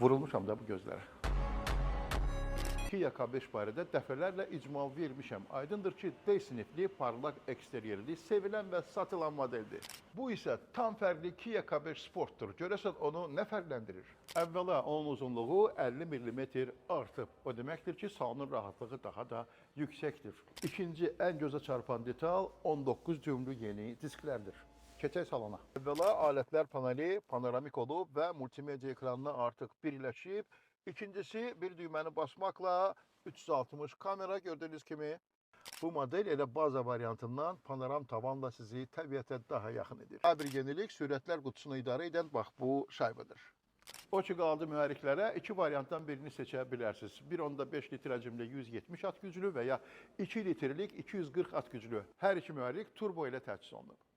Vurulmuşam da bu gözlərə. Kia K5 barədə dəfələrlə icmal vermişəm. Aydındır ki, D sinifli, parlaq eksteryerli, sevilən və satılan modeldir. Bu isə tam fərqli Kia K5 Sportdur. Görəsən onu nə fərqləndirir? Əvvəla onun uzunluğu 50 mm artıb. O deməkdir ki, salonun rahatlığı daha da yüksəkdir. İkinci ən gözə çarpan detal 19 düymlü yeni disklərdir. Keçək salona. Əvvəla alətlər paneli panoramik olub və multimedia ekranına artıq birləşib. İkincisi, bir düyməni basmaqla 360 kamera gördüyünüz kimi. Bu model elə baza variantından panoram tavanla sizi təbiətə daha yaxın edir. Daha bir yenilik, sürətlər qutusunu idarə edən bax bu şaybadır. O ki qaldı mühərriklərə, iki variantdan birini seçə bilərsiniz. 1.5 litr həcmli 170 at güclü və ya 2 litrlik 240 at güclü. Hər iki mühərrik turbo ilə təchiz olunub.